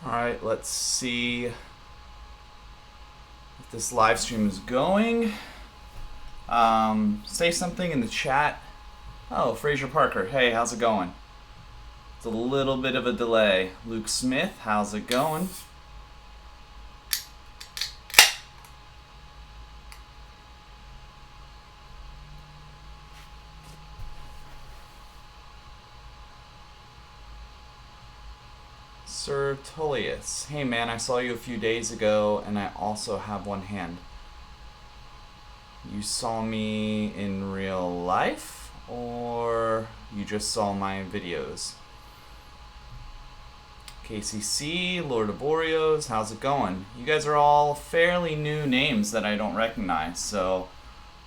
Alright, let's see if this live stream is going. Say something in the chat. Oh, Fraser Parker. Hey, how's it going? It's a little bit of a delay. Luke Smith, how's it going? Sir Tullius. Hey man, I saw you a few days ago and I also have one hand. You saw me in real life or you just saw my videos? KCC, Lord of Oreos, how's it going? You guys are all fairly new names that I don't recognize, so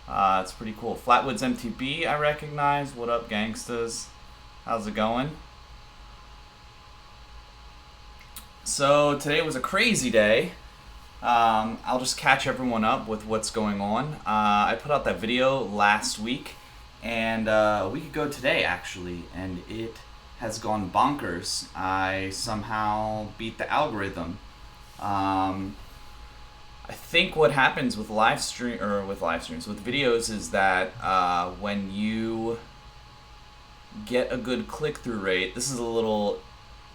it's pretty cool. Flatwoods MTB I recognize. What up, gangstas? How's it going? So today was a crazy day. I'll just catch everyone up with what's going on. I put out that video last week, and a week ago today actually, and it has gone bonkers. I somehow beat the algorithm. I think what happens with with videos is that when you get a good click-through rate, this is a little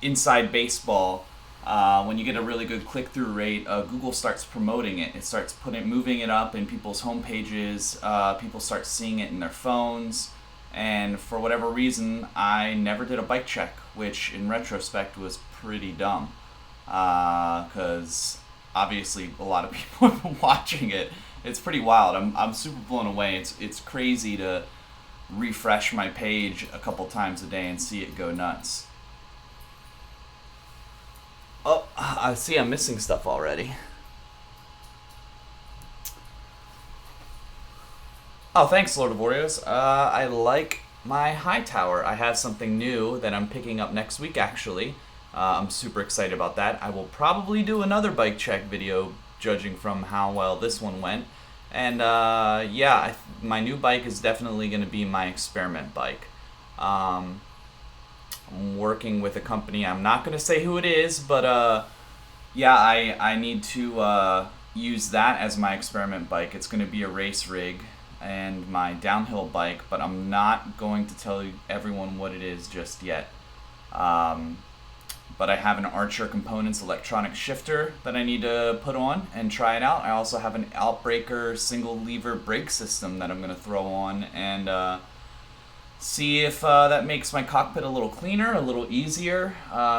inside baseball. When you get a really good click-through rate, Google starts promoting it. It starts moving it up in people's home pages. People start seeing it in their phones. And for whatever reason, I never did a bike check, which in retrospect was pretty dumb. Because obviously a lot of people have been watching it. It's pretty wild. I'm super blown away. It's crazy to refresh my page a couple times a day and see it go nuts. Oh, I see I'm missing stuff already. Oh, thanks, Lord of Oreos. I like my high tower. I have something new that I'm picking up next week, actually. I'm super excited about that. I will probably do another bike check video, judging from how well this one went. And yeah, my new bike is definitely going to be my experiment bike. I'm working with a company. I'm not going to say who it is, but yeah, I need to use that as my experiment bike. It's going to be a race rig and my downhill bike, but I'm not going to tell everyone what it is just yet. But I have an Archer Components electronic shifter that I need to put on and try it out. I also have an Outbreaker single lever brake system that I'm going to throw on and see if that makes my cockpit a little cleaner, a little easier,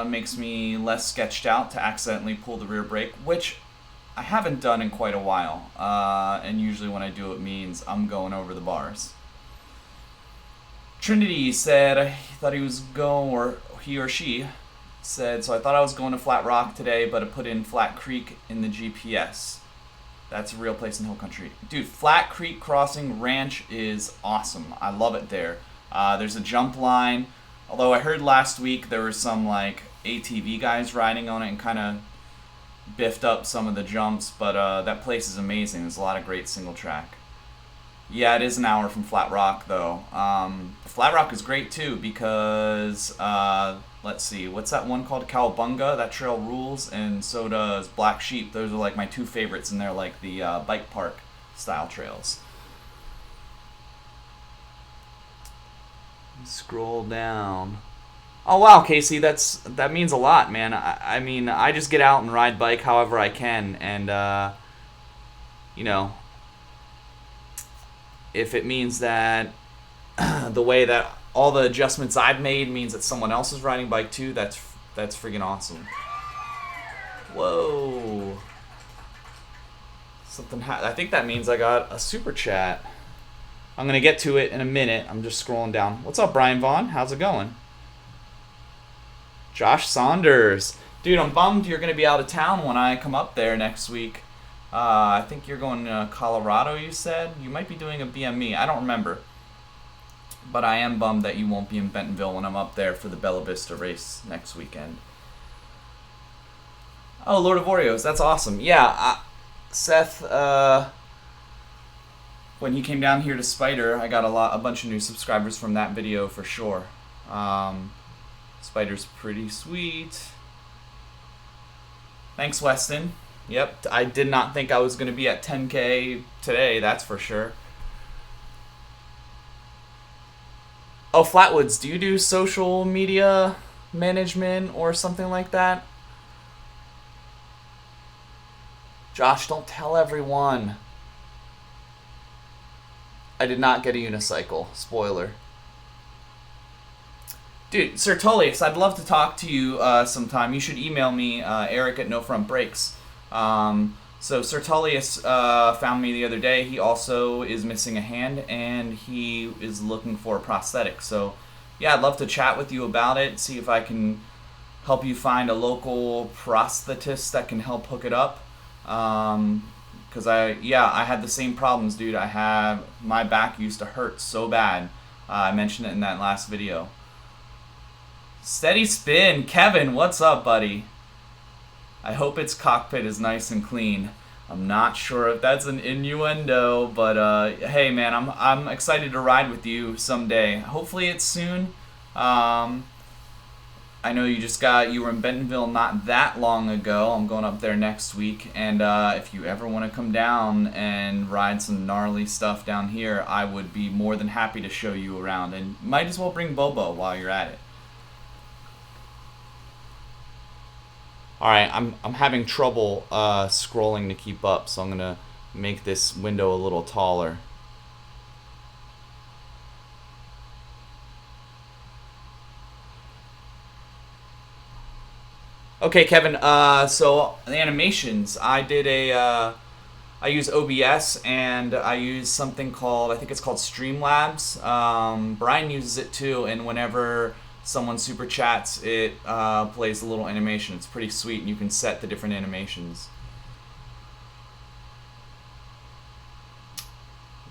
makes me less sketched out to accidentally pull the rear brake, which I haven't done in quite a while. And usually when I do it means I'm going over the bars. Trinity said he thought he was going, or he or she said, so I thought I was going to Flat Rock today, but I put in Flat Creek in the GPS. That's a real place in Hill Country. Dude, Flat Creek Crossing Ranch is awesome. I love it there. There's a jump line, although I heard last week there were some like ATV guys riding on it and kind of biffed up some of the jumps, but that place is amazing. There's a lot of great single track. Yeah, it is an hour from Flat Rock though. Flat Rock is great too because let's see, what's that one called? Cowabunga. That trail rules, and so does Black Sheep. Those are like my two favorites, and they're like the bike park style trails. Scroll down. Oh wow, Casey, that means a lot, man. I mean, I just get out and ride bike however I can, and you know, if it means that the way that all the adjustments I've made means that someone else is riding bike too, that's freaking awesome. Whoa. I think that means I got a super chat. I'm going to get to it in a minute. I'm just scrolling down. What's up, Brian Vaughn? How's it going? Josh Saunders. Dude, I'm bummed you're going to be out of town when I come up there next week. I think you're going to Colorado, you said? You might be doing a BME. I don't remember. But I am bummed that you won't be in Bentonville when I'm up there for the Bella Vista race next weekend. Oh, Lord of Oreos. That's awesome. Yeah, Seth... when he came down here to Spider, I got a bunch of new subscribers from that video for sure. Spider's pretty sweet. Thanks, Weston. Yep, I did not think I was going to be at 10K today, that's for sure. Oh, Flatwoods, do you do social media management or something like that? Josh, don't tell everyone. I did not get a unicycle. Spoiler. Dude, Sertolius, I'd love to talk to you sometime. You should email me, Eric at No Front Breaks. So Sertolius found me the other day. He also is missing a hand, and he is looking for a prosthetic. So, yeah, I'd love to chat with you about it, see if I can help you find a local prosthetist that can help hook it up. Because I had the same problems, dude. My back used to hurt so bad. I mentioned it in that last video. Steady spin. Kevin, what's up, buddy? I hope its cockpit is nice and clean. I'm not sure if that's an innuendo, but hey, man, I'm excited to ride with you someday. Hopefully it's soon. I know you were in Bentonville not that long ago. I'm going up there next week, and if you ever want to come down and ride some gnarly stuff down here, I would be more than happy to show you around, and might as well bring Bobo while you're at it. Alright, I'm having trouble scrolling to keep up, so I'm going to make this window a little taller. Okay, Kevin, so the animations, I use OBS, and I use something called, I think it's called Streamlabs. Brian uses it too, and whenever someone super chats, it plays a little animation. It's pretty sweet, and you can set the different animations.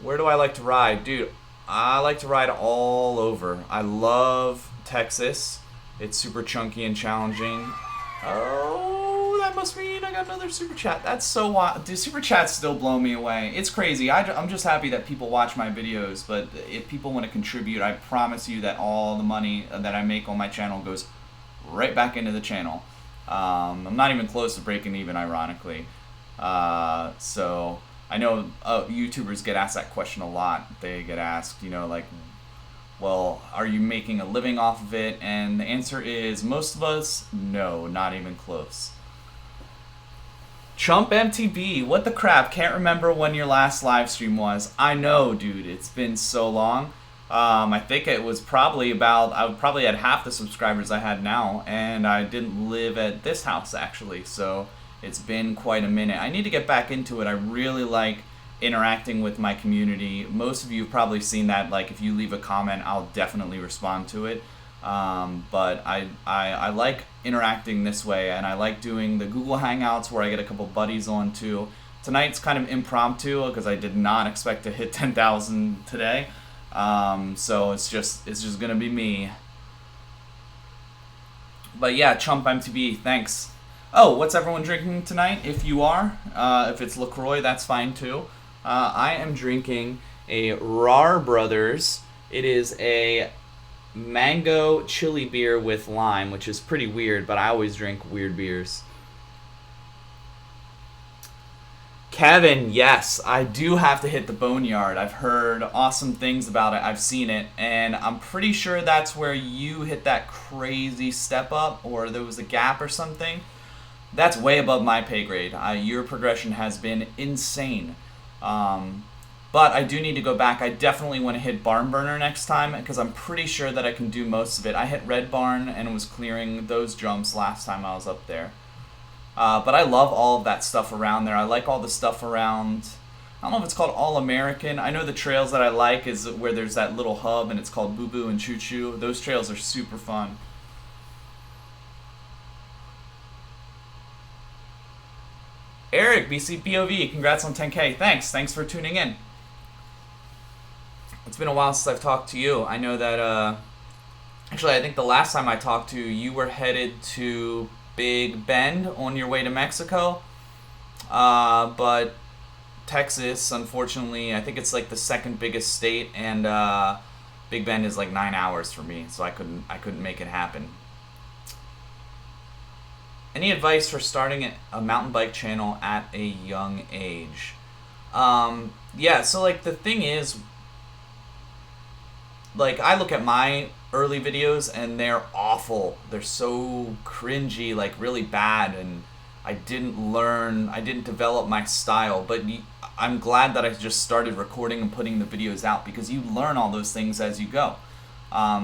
Where do I like to ride? Dude, I like to ride all over. I love Texas. It's super chunky and challenging. Oh, that must mean I got another super chat. That's so wild. Dude, super chats still blow me away. It's crazy. I'm just happy that people watch my videos, but if people want to contribute, I promise you that all the money that I make on my channel goes right back into the channel. I'm not even close to breaking even, ironically. So I know YouTubers get asked that question a lot. They get asked, like, well, are you making a living off of it? And the answer is, most of us, no, not even close. Chump MTB, what the crap? Can't remember when your last live stream was. I know, dude, it's been so long. I think it was probably I probably had half the subscribers I had now, and I didn't live at this house, actually, so it's been quite a minute. I need to get back into it. I really like interacting with my community. Most of you have probably seen that, like, if you leave a comment, I'll definitely respond to it. But I like interacting this way, and I like doing the Google Hangouts where I get a couple buddies on too. Tonight's kind of impromptu because I did not expect to hit 10,000 today. So it's just gonna be me. But yeah, Chump MTB, thanks. Oh, what's everyone drinking tonight? If you are, if it's LaCroix, that's fine too. I am drinking a Rar Brothers. It is a mango chili beer with lime, which is pretty weird, but I always drink weird beers. Kevin, yes, I do have to hit the Boneyard. I've heard awesome things about it. I've seen it, and I'm pretty sure that's where you hit that crazy step up, or there was a gap or something. That's way above my pay grade. Your progression has been insane. But I do need to go back. I definitely want to hit Barn Burner next time, because I'm pretty sure that I can do most of it. I hit Red Barn and was clearing those jumps last time I was up there. But I love all of that stuff around there. I like all the stuff around, I don't know if it's called All American. I know the trails that I like is where there's that little hub and it's called Boo Boo and Choo Choo. Those trails are super fun. Eric, BCPOV, congrats on 10K. Thanks for tuning in. It's been a while since I've talked to you. I know that, actually, I think the last time I talked to you, you were headed to Big Bend on your way to Mexico. But Texas, unfortunately, I think it's like the second biggest state, and Big Bend is like 9 hours for me, so I couldn't make it happen. Any advice for starting a mountain bike channel at a young age? Yeah, so like the thing is, like I look at my early videos and they're awful. They're so cringy, like really bad, and I didn't develop my style, but I'm glad that I just started recording and putting the videos out because you learn all those things as you go.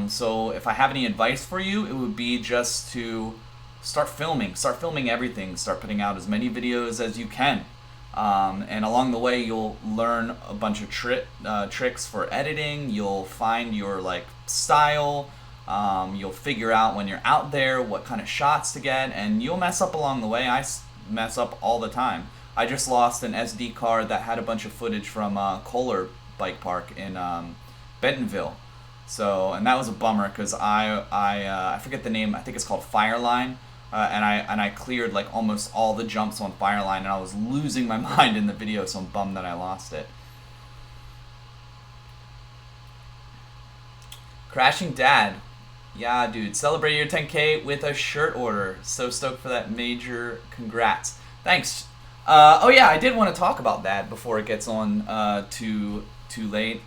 So if I have any advice for you, it would be just to start filming everything, start putting out as many videos as you can. And along the way, you'll learn a bunch of tricks for editing. You'll find your like style. You'll figure out when you're out there what kind of shots to get, and you'll mess up along the way. I mess up all the time. I just lost an SD card that had a bunch of footage from Kohler Bike Park in Bentonville. So, and that was a bummer because I forget the name. I think it's called Fireline. And I cleared like almost all the jumps on Fireline, and I was losing my mind in the video, so I'm bummed that I lost it. Crashing Dad. Yeah, dude. Celebrate your 10K with a shirt order. So stoked for that. Major congrats. Thanks. Oh yeah, I did want to talk about that before it gets on too late.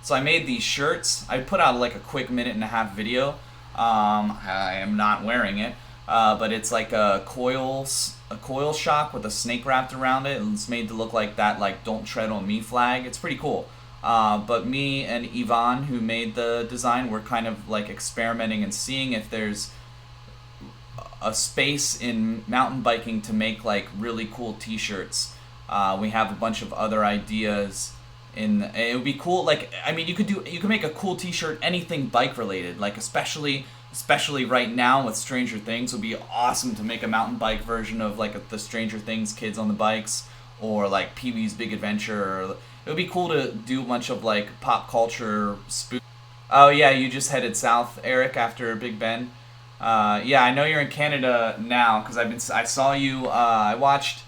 So I made these shirts. I put out like a quick 1.5-minute video. I am not wearing it. But it's like a coil shock with a snake wrapped around it, and it's made to look like that like "Don't Tread on Me" flag. It's pretty cool. But me and Yvonne, who made the design, we're kind of like experimenting and seeing if there's a space in mountain biking to make like really cool T-shirts. We have a bunch of other ideas. It would be cool. Like, I mean, you could make a cool T-shirt, anything bike related. Like especially right now with Stranger Things, would be awesome to make a mountain bike version of like the Stranger Things kids on the bikes, or like Pee-wee's Big Adventure. It would be cool to do a bunch of like pop culture spoof. Oh yeah, you just headed south, Eric, after Big Ben. Yeah, I know you're in Canada now because I saw you. I watched.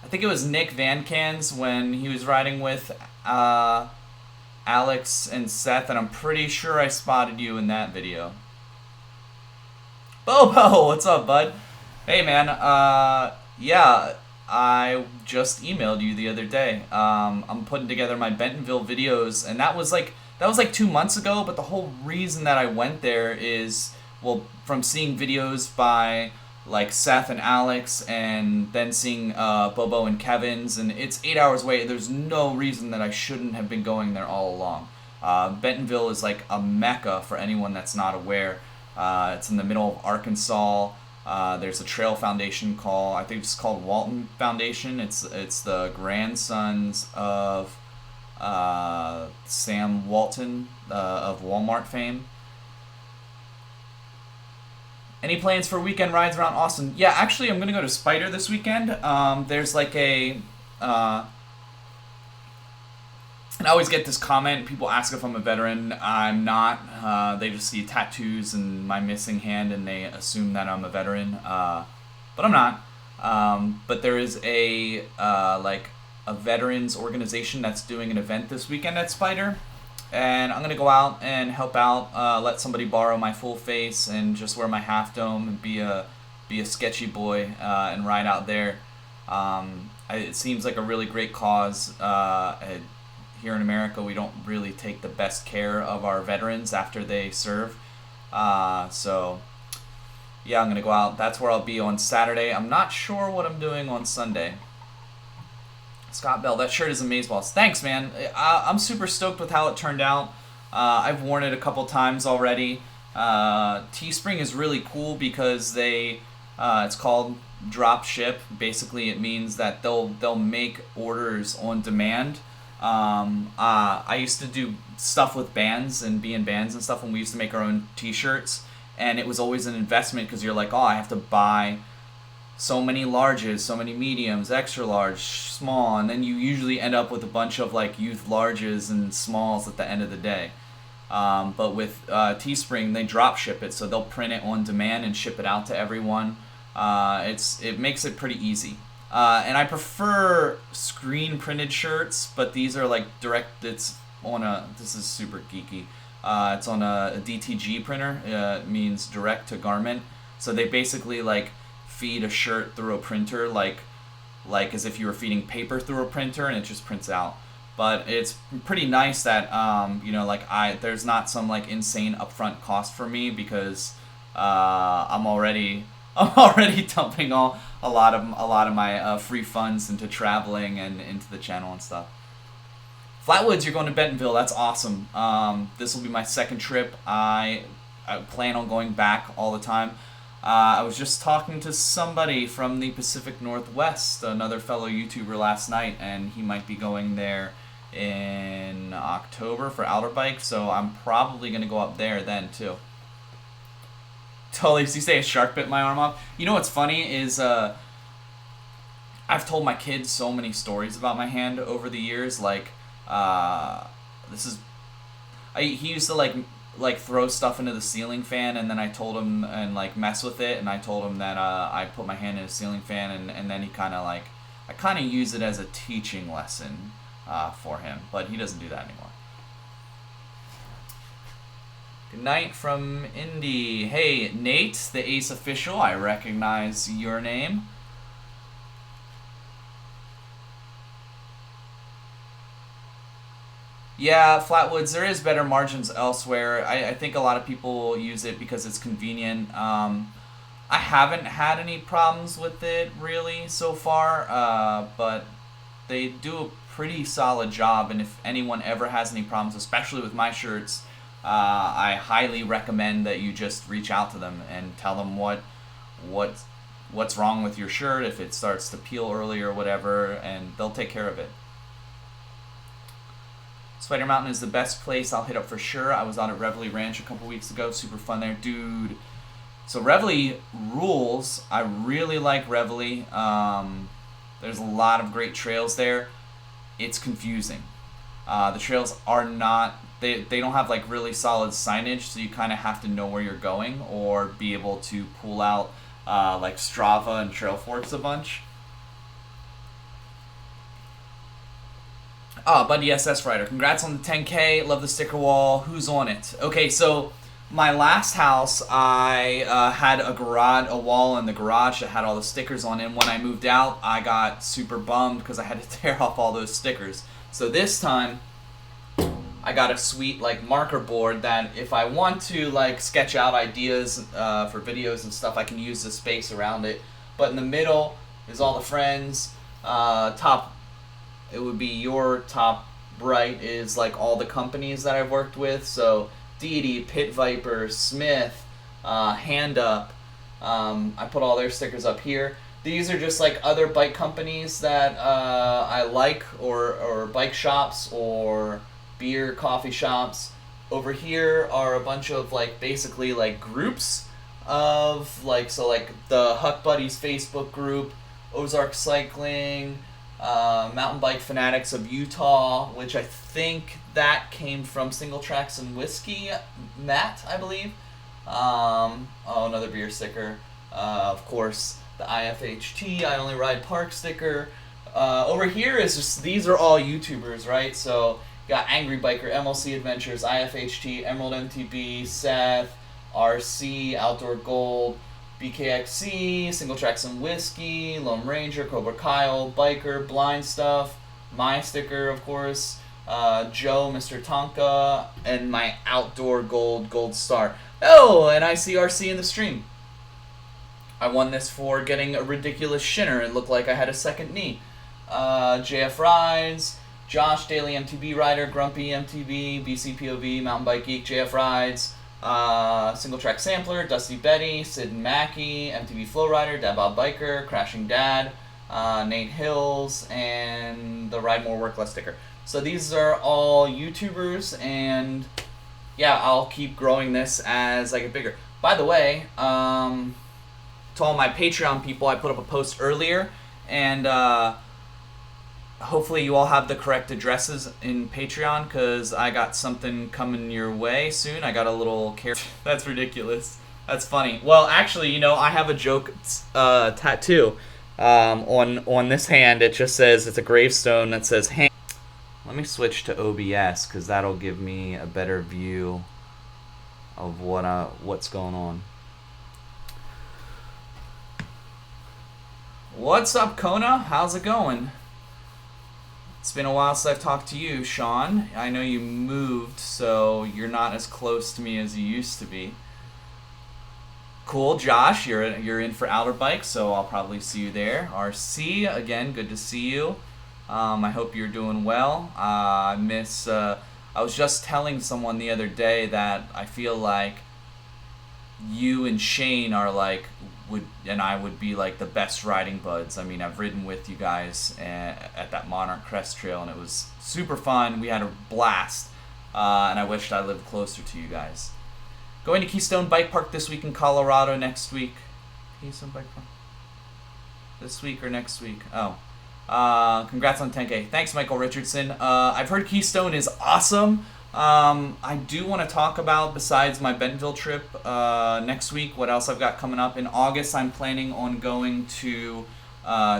I think it was Nick Van Cans when he was riding with Alex and Seth, and I'm pretty sure I spotted you in that video. Bobo, what's up, bud? Hey, man. Yeah, I just emailed you the other day. I'm putting together my Bentonville videos, and that was like 2 months ago. But the whole reason that I went there is, well, from seeing videos by like Seth and Alex, and then seeing Bobo and Kevin's, and it's 8 hours away. There's no reason that I shouldn't have been going there all along. Bentonville is like a mecca for anyone that's not aware. It's in the middle of Arkansas. There's a trail foundation I think it's called Walton Foundation. It's the grandsons of Sam Walton of Walmart fame. Any plans for weekend rides around Austin? Yeah, actually, I'm gonna go to Spider this weekend. There's like and I always get this comment. People ask if I'm a veteran. I'm not. They just see tattoos and my missing hand, and they assume that I'm a veteran. But I'm not. But there is a veterans organization that's doing an event this weekend at Spider, and I'm gonna go out and help out. Let somebody borrow my full face and just wear my half dome and be a sketchy boy and ride out there. It seems like a really great cause. Here in America, we don't really take the best care of our veterans after they serve. So, yeah, I'm going to go out. That's where I'll be on Saturday. I'm not sure what I'm doing on Sunday. Scott Bell, that shirt is amazeballs. Thanks, man. I'm super stoked with how it turned out. I've worn it a couple times already. Teespring is really cool because it's called drop ship. Basically, it means that they'll make orders on demand. I used to do stuff with bands and be in bands and stuff when we used to make our own T-shirts, and it was always an investment because you're like, oh, I have to buy so many larges, so many mediums, extra large, small, and then you usually end up with a bunch of like youth larges and smalls at the end of the day. But with Teespring, they drop ship it, so they'll print it on demand and ship it out to everyone. It makes it pretty easy. And I prefer screen printed shirts, but these are like direct. This is super geeky. It's on a DTG printer. It means direct to garment. So they basically like feed a shirt through a printer like as if you were feeding paper through a printer, and it just prints out. But it's pretty nice that you know, like there's not some like insane upfront cost for me, because I'm already dumping a lot of my free funds into traveling and into the channel and stuff. Flatwoods, you're going to Bentonville. That's awesome. This will be my second trip. I plan on going back all the time. I was just talking to somebody from the Pacific Northwest, another fellow YouTuber, last night, and he might be going there in October for Outer Bike, so I'm probably going to go up there then too. Totally. So you say a shark bit my arm off? You know what's funny is I've told my kids so many stories about my hand over the years. Like he used to like throw stuff into the ceiling fan, and then I told him, and like mess with it, and I told him that I put my hand in a ceiling fan, and then he kind of like, I kind of use it as a teaching lesson for him, but he doesn't do that anymore. Good night from Indy. Hey, Nate, the Ace official. I recognize your name. Yeah, Flatwoods, there is better margins elsewhere. I think a lot of people use it because it's convenient. I haven't had any problems with it really so far, but they do a pretty solid job, and if anyone ever has any problems, especially with my shirts, I highly recommend that you just reach out to them and tell them what's wrong with your shirt, if it starts to peel early or whatever, and they'll take care of it. Spider Mountain is the best place I'll hit up for sure. I was on at Reveille Ranch a couple weeks ago. Super fun there. Dude. So Reveille rules. I really like Reveille. There's a lot of great trails there. It's confusing. The trails are not... They don't have like really solid signage, so you kind of have to know where you're going or be able to pull out like Strava and Trailforks a bunch. Buddy SS Rider, congrats on the 10K. Love the sticker wall. Who's on it? Okay, so my last house, I had a wall in the garage that had all the stickers on it. And when I moved out, I got super bummed because I had to tear off all those stickers. So this time, I got a sweet like marker board that if I want to like sketch out ideas for videos and stuff, I can use the space around it. But in the middle is all the friends. It would be your top right is like all the companies that I've worked with. So Deity, Pit Viper, Smith, Hand Up. I put all their stickers up here. These are just like other bike companies that I like, or bike shops, or beer, coffee shops. Over here are a bunch of like basically like groups of like, so like the Huck Buddies Facebook group, Ozark Cycling, Mountain Bike Fanatics of Utah, which I think that came from Single Tracks and Whiskey, Matt, I believe. Another beer sticker. Of course, the IFHT, I Only Ride Park sticker. Over here is just, these are all YouTubers, right? So, you got Angry Biker, MLC Adventures, IFHT, Emerald MTB, Seth, RC, Outdoor Gold, BKXC, Single Tracks and Whiskey, Lone Ranger, Cobra Kyle, Biker, Blind Stuff, my sticker, of course, Joe, Mr. Tonka, and my Outdoor Gold Star. Oh, and I see RC in the stream. I won this for getting a ridiculous shinner. It looked like I had a second knee. JF Rides, Josh, Daily MTB Rider, Grumpy MTB, BCPOV, Mountain Bike Geek, JF Rides, Single Track Sampler, Dusty Betty, Sid and Mackey, MTB Flowrider, Dad Bob Biker, Crashing Dad, Nate Hills, and the Ride More Work Less sticker. So these are all YouTubers, and yeah, I'll keep growing this as I get bigger. By the way, to all my Patreon people, I put up a post earlier, and hopefully you all have the correct addresses in Patreon, because I got something coming your way soon. I got a little That's ridiculous. That's funny. Well, actually, you know, I have a joke tattoo on this hand. It just says, it's a gravestone that says, "Hey." Let me switch to OBS, because that'll give me a better view of what's going on. What's up, Kona? How's it going? It's been a while since I've talked to you, Sean. I know you moved, so you're not as close to me as you used to be. Cool, Josh. You're in for Outer Bike, so I'll probably see you there. RC, again, good to see you. I hope you're doing well. I was just telling someone the other day that I feel like you and Shane are I would be like the best riding buds. I mean, I've ridden with you guys at that Monarch Crest Trail, and it was super fun. We had a blast, and I wished I lived closer to you guys. Going to Keystone Bike Park this week in Colorado next week. Keystone Bike Park? This week or next week? Oh. Congrats on 10K. Thanks, Michael Richardson. I've heard Keystone is awesome. I do want to talk about, besides my Bentonville trip next week, what else I've got coming up. In August, I'm planning on going to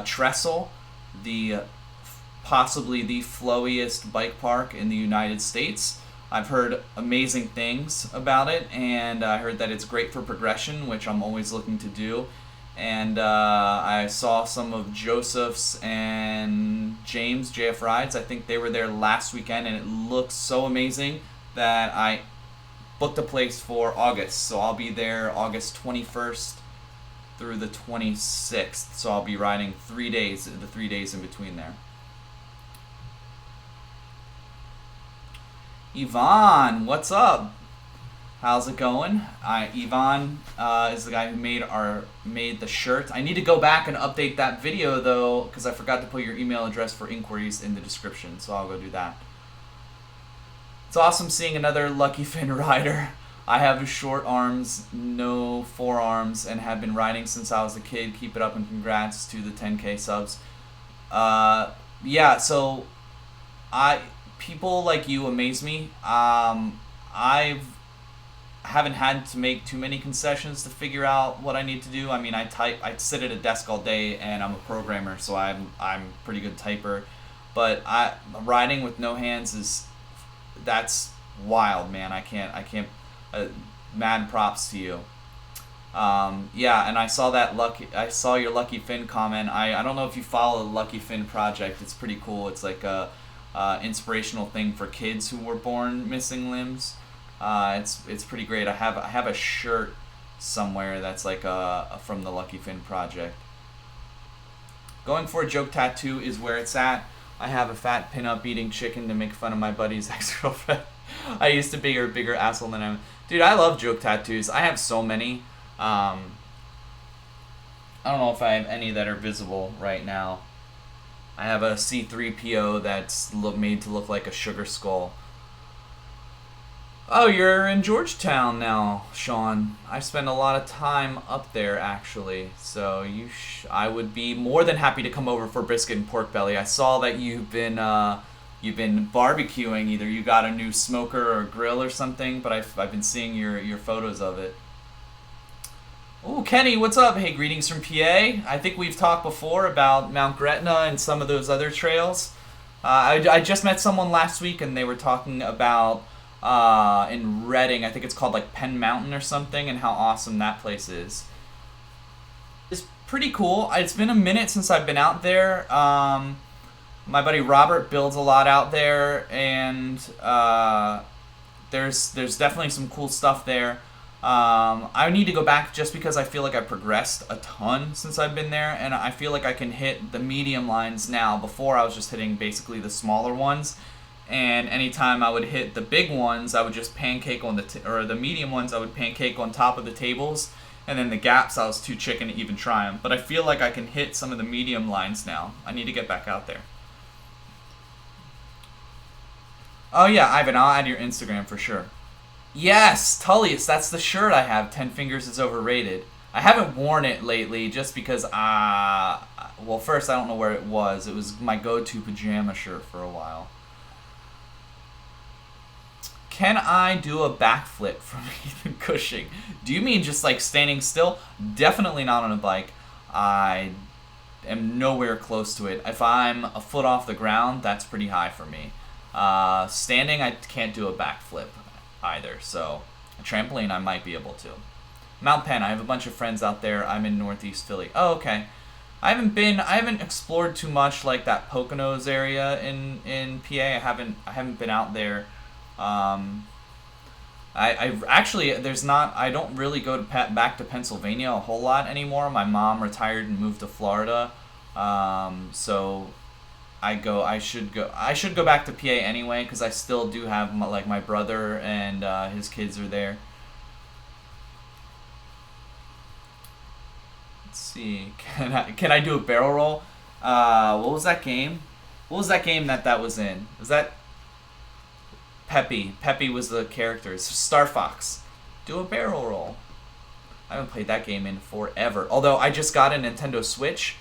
Trestle, possibly the flowiest bike park in the United States. I've heard amazing things about it, and I heard that it's great for progression, which I'm always looking to do. And I saw some of Joseph's and James, JF Rides. I think they were there last weekend, and it looks so amazing that I booked a place for August. So I'll be there August 21st through the 26th. So I'll be riding the 3 days in between there. Yvonne, what's up? How's it going? Yvonne is the guy who made the shirt. I need to go back and update that video though, because I forgot to put your email address for inquiries in the description. So I'll go do that. It's awesome seeing another Lucky Finn rider. I have short arms, no forearms, and have been riding since I was a kid. Keep it up, and congrats to the 10K subs. Yeah. So people like you amaze me. I haven't had to make too many concessions to figure out what I need to do. I mean, I sit at a desk all day, and I'm a programmer, so I'm a pretty good typer. But riding with no hands that's wild, man. I can't. Mad props to you. Yeah, and I saw your Lucky Finn comment. I don't know if you follow the Lucky Finn project. It's pretty cool. It's like a inspirational thing for kids who were born missing limbs. It's pretty great. I have a shirt somewhere that's like from the Lucky Finn project. Going for a joke tattoo is where it's at. I have a fat pinup eating chicken to make fun of my buddy's ex-girlfriend. I used to be a bigger asshole than I am. Dude, I love joke tattoos. I have so many. I don't know if I have any that are visible right now. I have a C3PO that's made to look like a sugar skull. Oh, you're in Georgetown now, Sean. I spend a lot of time up there, actually. So I would be more than happy to come over for brisket and pork belly. I saw that you've been barbecuing. Either you got a new smoker or grill or something, but I've been seeing your photos of it. Oh, Kenny, what's up? Hey, greetings from PA. I think we've talked before about Mount Gretna and some of those other trails. I just met someone last week, and they were talking about in Reading, I think it's called like Penn Mountain or something, and how awesome that place is. It's pretty cool. It's been a minute since I've been out there. My buddy Robert builds a lot out there, and there's definitely some cool stuff there. I need to go back just because I feel like I progressed a ton since I've been there, and I feel like I can hit the medium lines now. Before I was just hitting basically the smaller ones, and anytime I would hit the big ones, I would just pancake on the medium ones, I would pancake on top of the tables, and then the gaps I was too chicken to even try them. But I feel like I can hit some of the medium lines now. I need to get back out there. Oh yeah, Ivan, I'll add your Instagram for sure. Yes, Tullius, that's the shirt I have. 10 Fingers is overrated. I haven't worn it lately just because, well, first, I don't know where it was. It was my go-to pajama shirt for a while. Can I do a backflip from Ethan Cushing? Do you mean just like standing still? Definitely not on a bike. I am nowhere close to it. If I'm a foot off the ground, that's pretty high for me. Standing, I can't do a backflip either, so a trampoline I might be able to. Mount Penn, I have a bunch of friends out there. I'm in Northeast Philly. Oh, okay. I haven't explored too much like that Poconos area in PA. I haven't been out there. I actually I don't really go to back to Pennsylvania a whole lot anymore. My mom retired and moved to Florida, so I should go back to PA anyway because I still do have my brother and his kids are there. Let's see, can I do a barrel roll? What was that game? What was that game that was in? Was that Peppy? Peppy was the character. It's Star Fox. Do a barrel roll. I haven't played that game in forever. Although I just got a Nintendo Switch.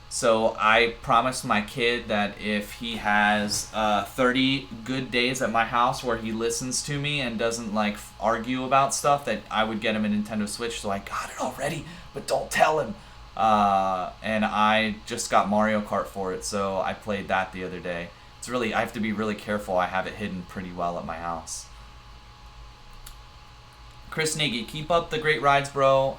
So I promised my kid that if he has 30 good days at my house where he listens to me and doesn't like argue about stuff, that I would get him a Nintendo Switch. So I got it already, but don't tell him. And I just got Mario Kart for it, so I played that the other day. I have to be really careful. I have it hidden pretty well at my house. Chris Nagy, keep up the great rides, bro.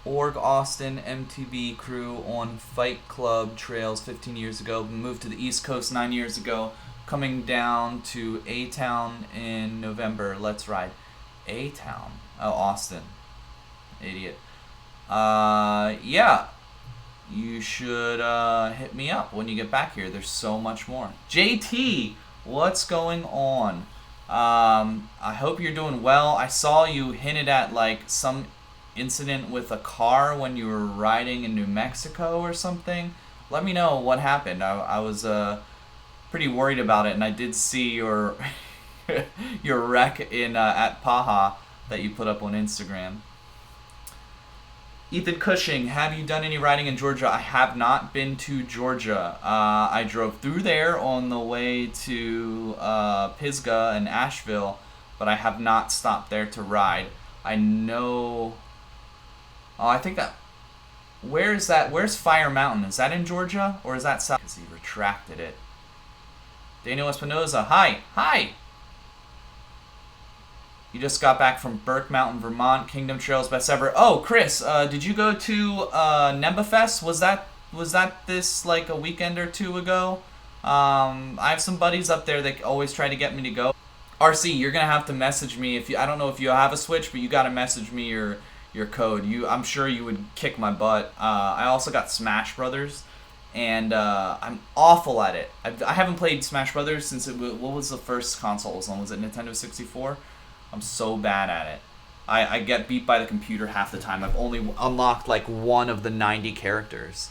Org Austin MTB crew on Fight Club trails 15 years ago. Moved to the East Coast 9 years ago. Coming down to A-Town in November. Let's ride. A-Town. Oh, Austin. Idiot. Yeah. You should hit me up when you get back here. There's so much more. JT, what's going on? I hope you're doing well. I saw you hinted at like some incident with a car when you were riding in New Mexico or something. Let me know what happened. I was pretty worried about it, and I did see your your wreck in at Paha that you put up on Instagram. Ethan Cushing, have you done any riding in Georgia? I have not been to Georgia. I drove through there on the way to Pisgah and Asheville, but I have not stopped there to ride. I know... Oh, I think that... Where is that? Where's Fire Mountain? Is that in Georgia? Or is that south? Because he retracted it. Daniel Espinoza, hi! Hi! You just got back from Burke Mountain, Vermont. Kingdom Trails best ever. Oh, Chris, did you go to Nembafest? Was that this like a weekend or two ago? I have some buddies up there that always try to get me to go. RC, you're gonna have to message me if you. I don't know if you have a Switch, but you gotta message me your code. I'm sure you would kick my butt. I also got Smash Brothers, and I'm awful at it. I haven't played Smash Brothers since what was the first console it was on? Was it Nintendo 64? I'm so bad at it. I get beat by the computer half the time. I've only unlocked like one of the 90 characters.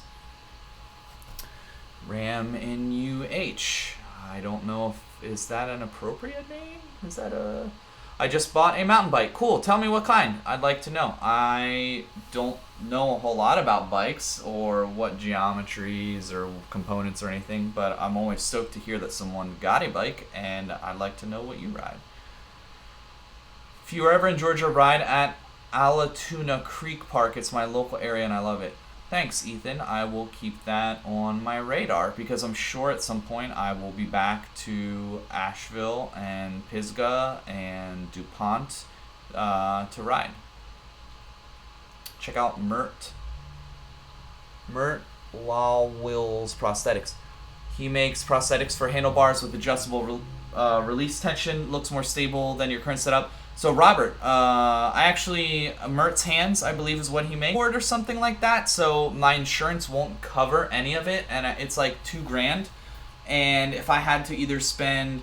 Ram in UH. I don't know if is that an appropriate name? Is that a... I just bought a mountain bike. Cool. Tell me what kind. I'd like to know. I don't know a whole lot about bikes or what geometries or components or anything, but I'm always stoked to hear that someone got a bike, and I'd like to know what you ride. If you are ever in Georgia, ride at Alatoona Creek Park. It's my local area and I love it. Thanks, Ethan. I will keep that on my radar because I'm sure at some point I will be back to Asheville and Pisgah and DuPont to ride. Check out Mert Lawwill's Prosthetics. He makes prosthetics for handlebars with adjustable release tension. Looks more stable than your current setup. So Robert, Mert's Hands, I believe is what he made, or something like that. So my insurance won't cover any of it, and it's like $2,000. And if I had to either spend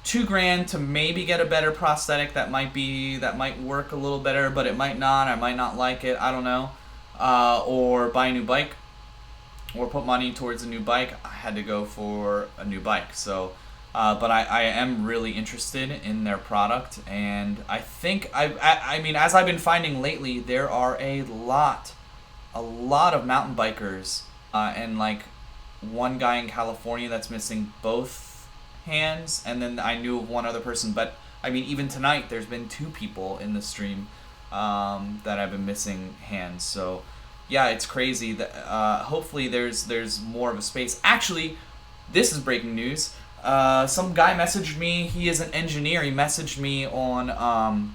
$2,000 to maybe get a better prosthetic that might work a little better, but it might not. I might not like it. I don't know. Or buy a new bike, or put money towards a new bike. I had to go for a new bike. So. But I am really interested in their product, and I think I mean, as I've been finding lately, there are a lot of mountain bikers, and like one guy in California that's missing both hands, and then I knew of one other person. But I mean, even tonight, there's been 2 people in the stream that have been missing hands. So yeah, it's crazy. That hopefully there's more of a space. Actually, this is breaking news. Some guy messaged me. He is an engineer. He messaged me on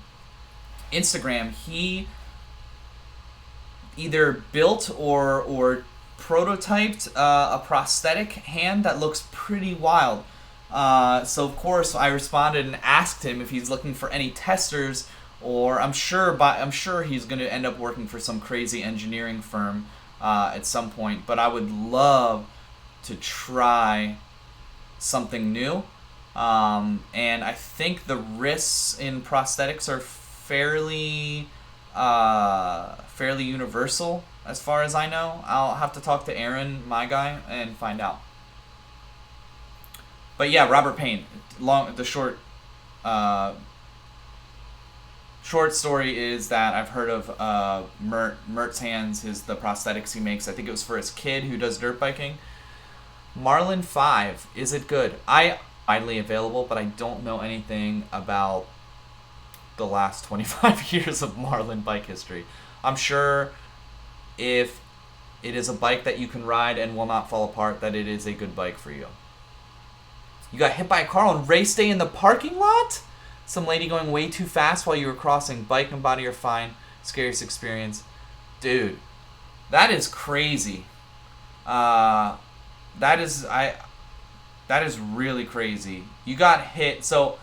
Instagram. He either built or prototyped a prosthetic hand that looks pretty wild. So of course I responded and asked him if he's looking for any testers, or I'm sure he's going to end up working for some crazy engineering firm at some point. But I would love to try something new. And I think the risks in prosthetics are fairly universal as far as I know. I'll have to talk to Aaron, my guy, and find out. But yeah, Robert Payne. The short story is that I've heard of Mert's Hands, the prosthetics he makes. I think it was for his kid who does dirt biking. Marlin 5, is it good? Widely available, but I don't know anything about the last 25 years of Marlin bike history. I'm sure if it is a bike that you can ride and will not fall apart, that it is a good bike for you. You got hit by a car on race day in the parking lot? Some lady going way too fast while you were crossing. Bike and body are fine. Scariest experience. Dude, that is crazy. That is really crazy. You got hit. So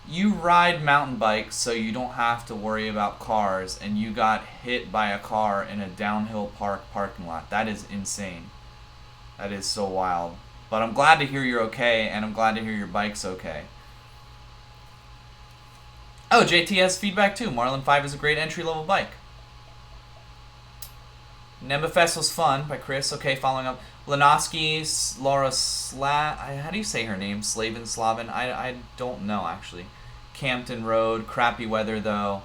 you ride mountain bikes so you don't have to worry about cars, and you got hit by a car in a downhill parking lot. That is insane. That is so wild. But I'm glad to hear you're okay, and I'm glad to hear your bike's okay. Oh, JT has feedback too. Marlin 5 is a great entry-level bike. Nembafest was fun by Chris. Okay, following up. Lenoski, Laura how do you say her name? Slavin? I don't know, actually. Campton Road. Crappy weather, though.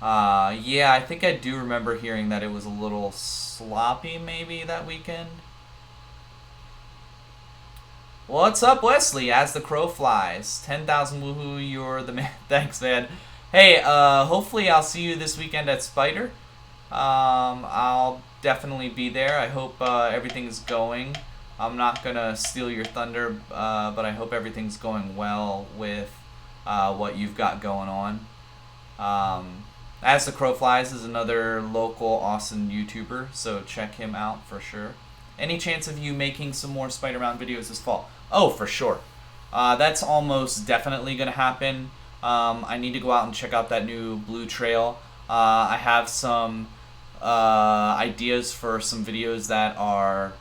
Yeah, I think I do remember hearing that it was a little sloppy, maybe, that weekend. What's up, Wesley? As the crow flies. 10,000 woohoo, you're the man. Thanks, man. Hey, hopefully I'll see you this weekend at Spider. I'll definitely be there. I hope everything's going. I'm not going to steal your thunder, but I hope everything's going well with what you've got going on. As the Crow Flies is another local Austin YouTuber, so check him out for sure. Any chance of you making some more Spider Mountain videos this fall? Oh, for sure. That's almost definitely going to happen. I need to go out and check out that new Blue Trail. I have some ideas for some videos that are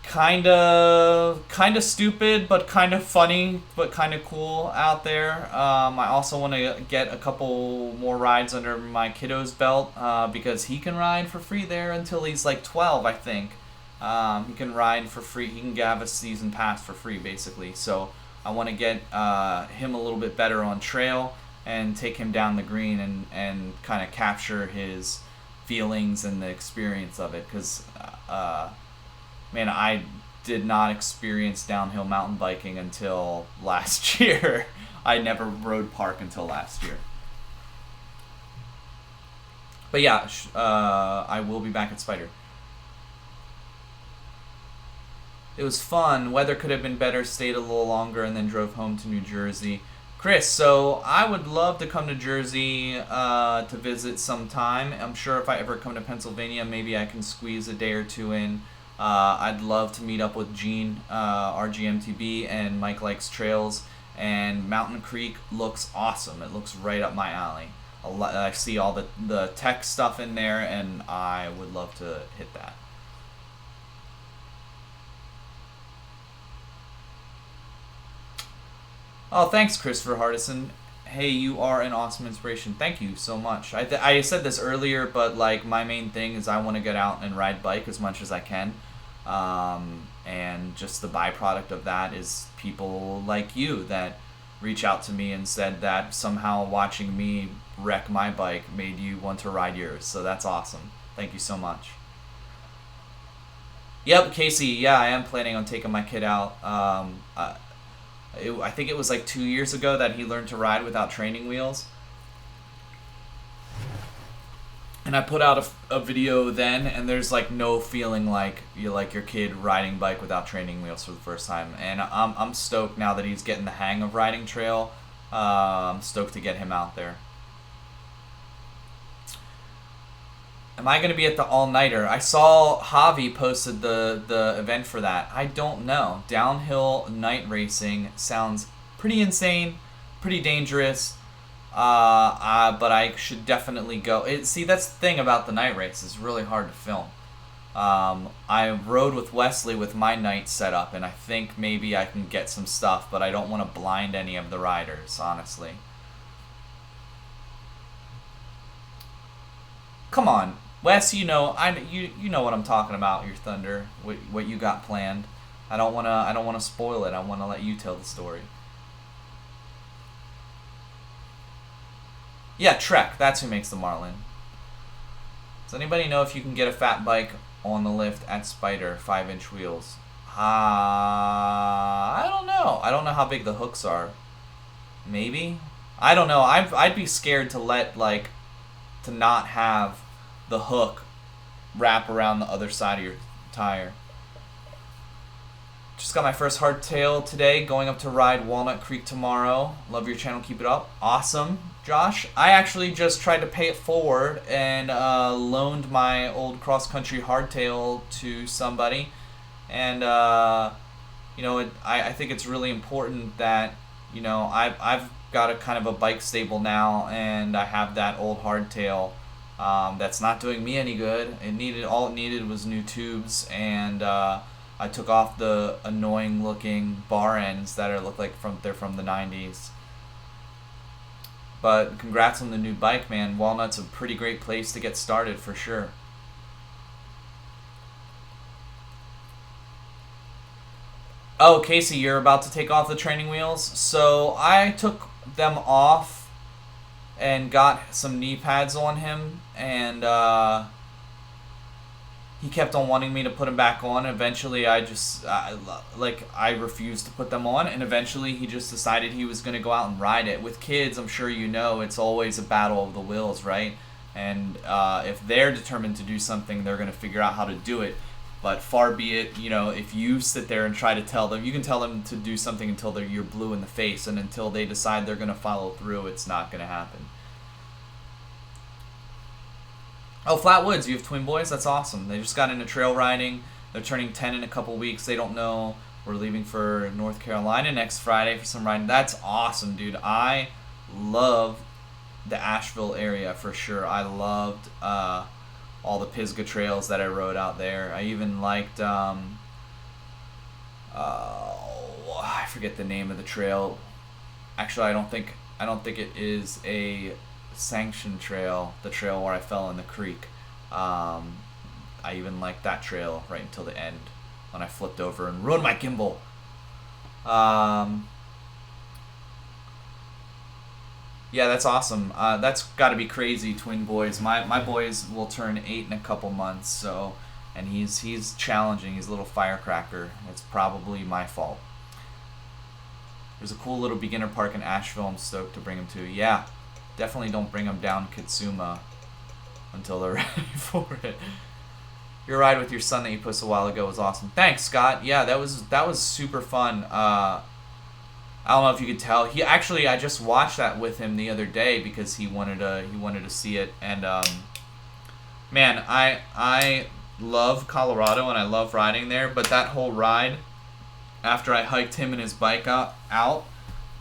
kind of stupid, but kind of funny, but kind of cool out there. I also want to get a couple more rides under my kiddo's belt because he can ride for free there until he's like 12, I think. He can ride for free. He can have a season pass for free, basically. So I want to get him a little bit better on trail and take him down the green and kind of capture his feelings and the experience of it. Because, man, I did not experience downhill mountain biking until last year. I never rode park until last year. But yeah, I will be back at Spider. It was fun. Weather could have been better. Stayed a little longer and then drove home to New Jersey. Chris, so I would love to come to Jersey to visit sometime. I'm sure if I ever come to Pennsylvania, maybe I can squeeze a day or two in. I'd love to meet up with Gene, RGMTB, and Mike Likes Trails. And Mountain Creek looks awesome. It looks right up my alley. I see all the tech stuff in there, and I would love to hit that. Oh, thanks, Christopher Hardison. Hey, you are an awesome inspiration. Thank you so much. I said this earlier, but like my main thing is I want to get out and ride bike as much as I can. And just the byproduct of that is people like you that reach out to me and said that somehow watching me wreck my bike made you want to ride yours. So that's awesome. Thank you so much. Yep, Casey, yeah, I am planning on taking my kid out. I think it was like 2 years ago that he learned to ride without training wheels. And I put out a video then, and there's like no feeling like you like your kid riding bike without training wheels for the first time. And I'm stoked now that he's getting the hang of riding trail. I'm stoked to get him out there. Am I going to be at the all-nighter? I saw Javi posted the event for that. I don't know. Downhill night racing sounds pretty insane, pretty dangerous, but I should definitely go. See, that's the thing about the night race. It's really hard to film. I rode with Wesley with my night setup, and I think maybe I can get some stuff, but I don't want to blind any of the riders, honestly. Come on, Wes. You know you know what I'm talking about. Your Thunder, what you got planned. I don't wanna spoil it. I wanna let you tell the story. Yeah, Trek. That's who makes the Marlin. Does anybody know if you can get a fat bike on the lift at Spider 5-inch wheels? I don't know. I don't know how big the hooks are. Maybe. I don't know. I'd be scared to not have the hook wrap around the other side of your tire. Just got my first hardtail today, going up to ride Walnut Creek tomorrow. Love your channel, keep it up. Awesome, Josh. I actually just tried to pay it forward and loaned my old cross-country hardtail to somebody. And, you know, I think it's really important that, you know, I've got a kind of a bike stable now, and I have that old hardtail that's not doing me any good. All it needed was new tubes, and I took off the annoying looking bar ends that look like they're from the 90s. But congrats on the new bike, man. Walnut's a pretty great place to get started for sure. Oh, Casey, you're about to take off the training wheels? So I took them off and got some knee pads on him, and he kept on wanting me to put them back on. Eventually, I refused to put them on, and eventually he just decided he was going to go out and ride it. With kids, I'm sure you know, it's always a battle of the wills, right? And if they're determined to do something, they're going to figure out how to do it. But far be it, you know, if you sit there and try to tell them, you can tell them to do something until you're blue in the face, and until they decide they're going to follow through, it's not going to happen. Oh, Flatwoods, you have twin boys? That's awesome. They just got into trail riding. They're turning 10 in a couple weeks. They don't know. We're leaving for North Carolina next Friday for some riding. That's awesome, dude. I love the Asheville area for sure. I loved all the Pisgah trails that I rode out there. I even liked, I forget the name of the trail. Actually, I don't think it is a sanctioned trail, the trail where I fell in the creek. I even liked that trail right until the end when I flipped over and ruined my gimbal. Yeah, that's awesome. That's got to be crazy, twin boys. My boys will turn 8 in a couple months, so, and he's challenging. He's a little firecracker. It's probably my fault. There's a cool little beginner park in Asheville. I'm stoked to bring him to. Yeah. Definitely don't bring them down Kitsuma until they're ready for it. Your ride with your son that you posted a while ago was awesome. Thanks, Scott. Yeah, that was super fun. I don't know if you could tell. I just watched that with him the other day because he wanted to see it. And man, I love Colorado and I love riding there. But that whole ride, after I hiked him and his bike out.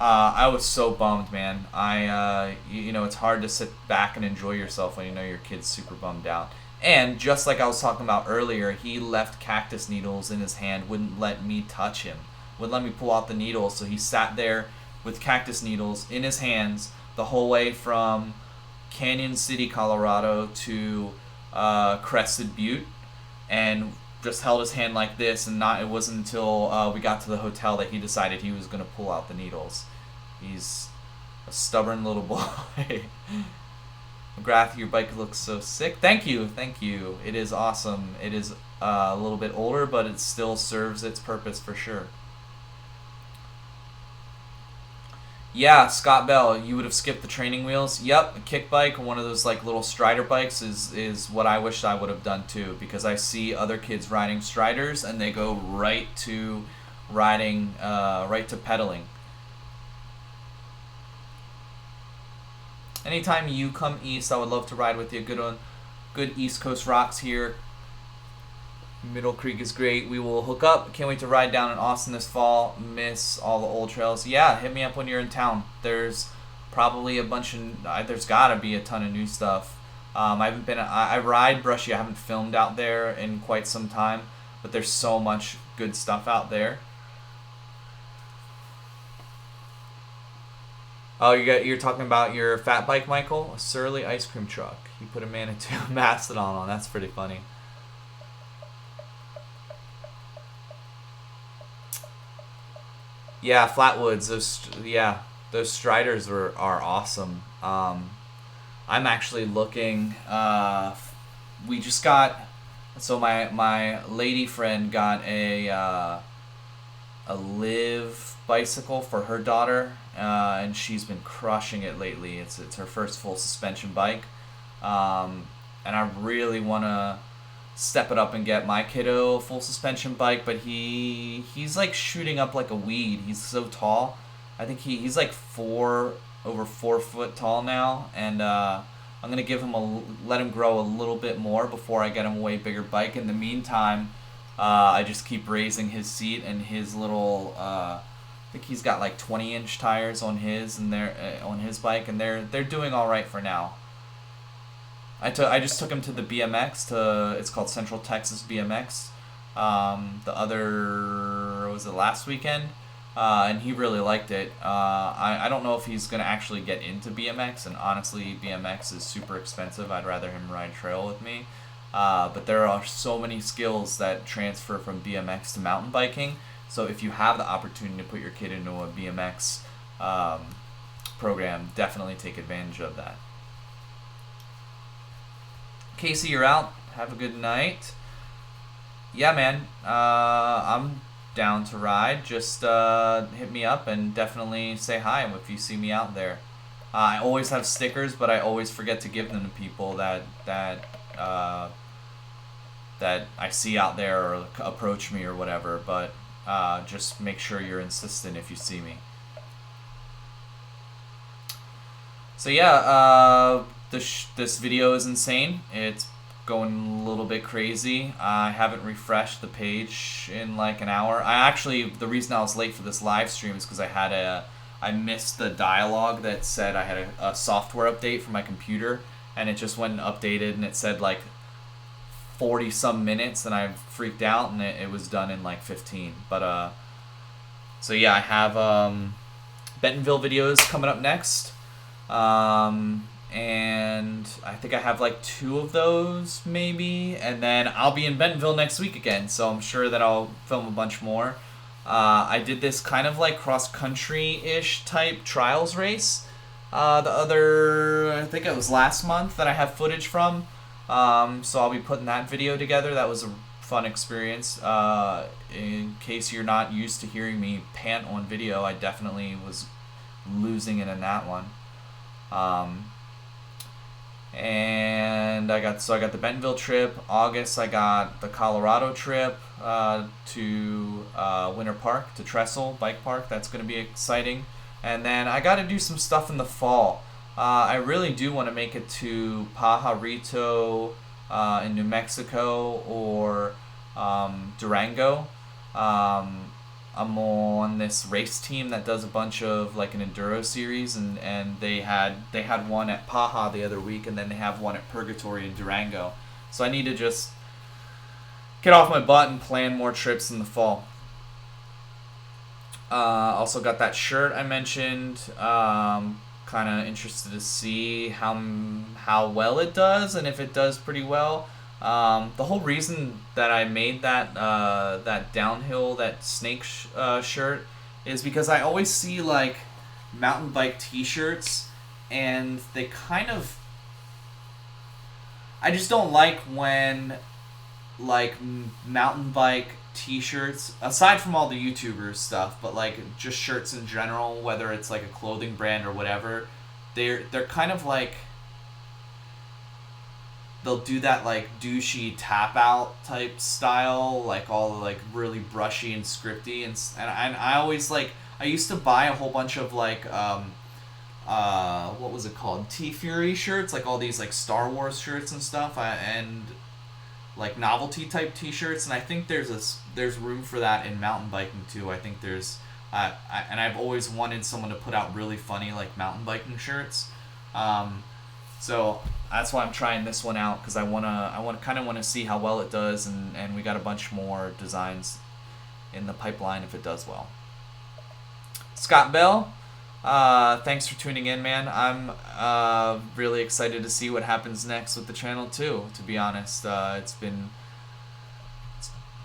I was so bummed, man. You know, it's hard to sit back and enjoy yourself when you know your kid's super bummed out. And just like I was talking about earlier, he left cactus needles in his hand, wouldn't let me touch him, wouldn't let me pull out the needles. So he sat there with cactus needles in his hands the whole way from Canyon City, Colorado to Crested Butte, and just held his hand like this, and it wasn't until we got to the hotel that he decided he was going to pull out the needles. He's a stubborn little boy. McGrath, your bike looks so sick. Thank you. It is awesome. It is a little bit older, but it still serves its purpose for sure. Yeah, Scott Bell, you would have skipped the training wheels. Yep, a kick bike, one of those like little Strider bikes is what I wish I would have done too, because I see other kids riding Striders and they go right to riding, right to pedaling. Anytime you come east, I would love to ride with you. Good one. Good East Coast rocks here. Middle Creek is great. We will hook up. Can't wait to ride down in Austin this fall. Miss all the old trails. Yeah, hit me up when you're in town. There's probably a bunch of, there's gotta be a ton of new stuff. I haven't been, I ride Brushy. I haven't filmed out there in quite some time, but there's so much good stuff out there. Oh, you're talking about your fat bike, Michael? A surly ice cream truck. You put a Manitou Mastodon on. That's pretty funny. Yeah, Flatwoods. Those Striders are awesome. I'm actually looking. We just got. So my lady friend got a Live bicycle for her daughter, and she's been crushing it lately. It's her first full suspension bike, and I really want to step it up and get my kiddo a full suspension bike, but he's like shooting up like a weed. He's so tall. I think he's like over 4 foot tall now, and I'm gonna let him grow a little bit more before I get him a way bigger bike. In the meantime, I just keep raising his seat and his little. I think he's got like 20-inch tires on his on his bike, and they're doing all right for now. I just took him to the BMX it's called Central Texas BMX. Was it last weekend? And he really liked it. I don't know if he's gonna actually get into BMX, and honestly, BMX is super expensive. I'd rather him ride trail with me. But there are so many skills that transfer from BMX to mountain biking. So if you have the opportunity to put your kid into a BMX program, definitely take advantage of that. Casey, you're out. Have a good night. Yeah, man. I'm down to ride. Just hit me up and definitely say hi if you see me out there. I always have stickers, but I always forget to give them to people that I see out there or approach me or whatever. But just make sure you're insistent if you see me. So yeah, this video is insane. It's going a little bit crazy. I haven't refreshed the page in like an hour. The reason I was late for this live stream is because I missed the dialogue that said I had a software update for my computer, and it just went and updated, and it said like 40 some minutes, and I freaked out, and it was done in like 15. But so yeah, I have Bentonville videos coming up next. And I think I have like 2 of those maybe, and then I'll be in Bentonville next week again, so I'm sure that I'll film a bunch more. I did this kind of like cross-country-ish type trials race I think it was last month that I have footage from, so I'll be putting that video together. That was a fun experience. In case you're not used to hearing me pant on video, I definitely was losing it in that one. And I got the Bentonville trip. August I got the Colorado trip to Winter Park, to Trestle Bike Park. That's going to be exciting. And then I got to do some stuff in the fall. I really do want to make it to Pajarito in New Mexico or Durango. I'm on this race team that does a bunch of like an enduro series, and they had one at Paja the other week, and then they have one at Purgatory in Durango. So I need to just get off my butt and plan more trips in the fall. Also got that shirt I mentioned. Kind of interested to see how well it does, and if it does pretty well. The whole reason that I made that downhill, that snake shirt, is because I always see like mountain bike t-shirts, and they kind of, I just don't like when like mountain bike t-shirts, aside from all the YouTubers stuff, but like just shirts in general, whether it's like a clothing brand or whatever, they're kind of like, they'll do that like douchey tap out type style, like all like really brushy and scripty, and I always like, I used to buy a whole bunch of like what was it called? T-Fury shirts, like all these like Star Wars shirts and stuff, and like novelty type T-shirts, and I think there's room for that in mountain biking too. I think there's and I've always wanted someone to put out really funny like mountain biking shirts. So that's why I'm trying this one out, because I kind of want to see how well it does, and we got a bunch more designs in the pipeline if it does well. Scott Bell, thanks for tuning in, man. I'm really excited to see what happens next with the channel too, to be honest.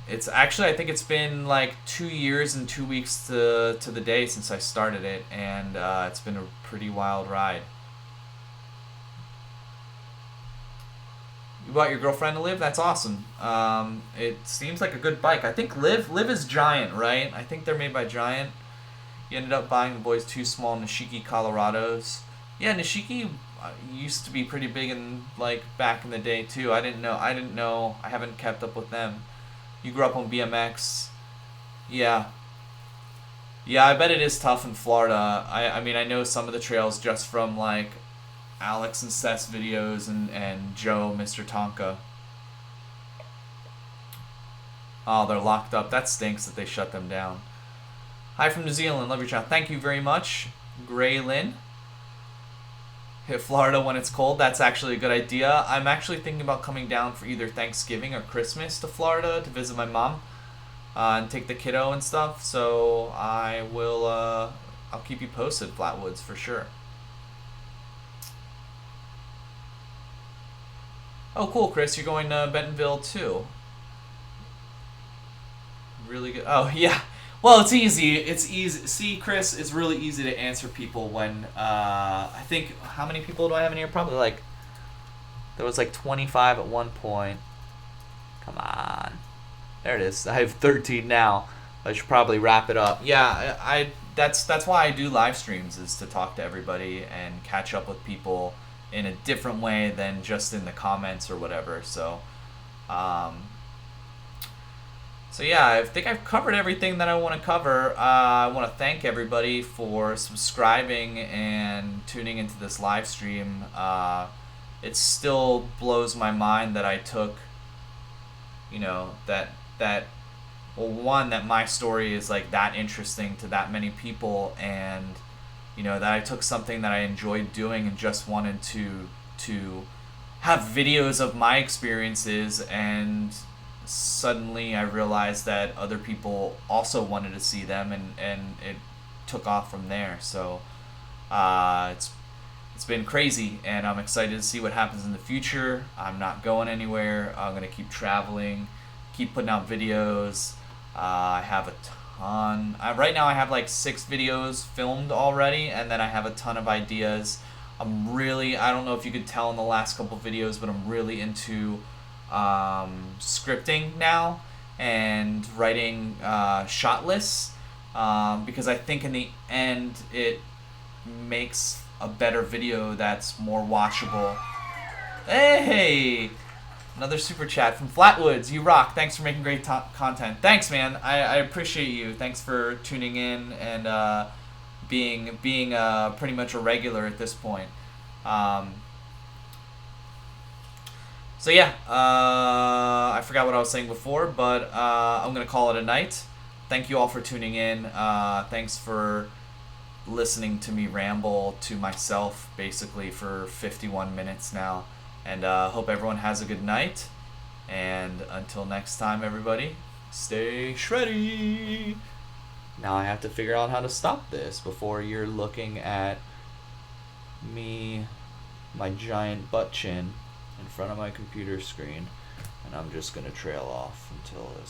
It's actually, I think it's been like 2 years and 2 weeks to the day since I started it, and it's been a pretty wild ride. You bought your girlfriend a Liv? That's awesome. It seems like a good bike. I think Liv is Giant, right? I think they're made by Giant. You ended up buying the boys 2 small Nishiki Colorados. Yeah, Nishiki used to be pretty big in like back in the day too. I didn't know. I haven't kept up with them. You grew up on BMX. Yeah. Yeah, I bet it is tough in Florida. I mean, I know some of the trails just from like Alex and Seth's videos and Joe, Mr. Tonka. Oh, they're locked up. That stinks that they shut them down. Hi from New Zealand. Love your chat. Thank you very much, Graylin. Hit Florida when it's cold. That's actually a good idea. I'm actually thinking about coming down for either Thanksgiving or Christmas to Florida to visit my mom and take the kiddo and stuff. So I will. I'll keep you posted, Flatwoods, for sure. Oh, cool, Chris. You're going to Bentonville too. Really good. Oh, yeah. Well, it's easy. It's easy. See, Chris, it's really easy to answer people when, I think, how many people do I have in here? Probably like, there was like 25 at one point. Come on. There it is. I have 13 now. I should probably wrap it up. Yeah, that's why I do live streams, is to talk to everybody and catch up with people in a different way than just in the comments or whatever. So, so yeah, I think I've covered everything that I want to cover. I want to thank everybody for subscribing and tuning into this live stream. It still blows my mind that I took, you know, well, one, that my story is like that interesting to that many people, and you know, that I took something that I enjoyed doing and just wanted to have videos of my experiences, and suddenly I realized that other people also wanted to see them, and it took off from there. So it's been crazy, and I'm excited to see what happens in the future. I'm not going anywhere. I'm gonna keep traveling, keep putting out videos. I have a ton. Right now I have like 6 videos filmed already, and then I have a ton of ideas. I don't know if you could tell in the last couple videos, but I'm really into scripting now and writing shot lists, because I think in the end it makes a better video that's more watchable. Hey, another super chat from Flatwoods. You rock. Thanks for making great content. Thanks, man. I appreciate you. Thanks for tuning in and being pretty much a regular at this point. So yeah, I forgot what I was saying before, but I'm going to call it a night. Thank you all for tuning in. Thanks for listening to me ramble to myself basically for 51 minutes now. And hope everyone has a good night. And until next time, everybody, stay shreddy. Now I have to figure out how to stop this before you're looking at me, my giant butt chin, in front of my computer screen, and I'm just gonna trail off until this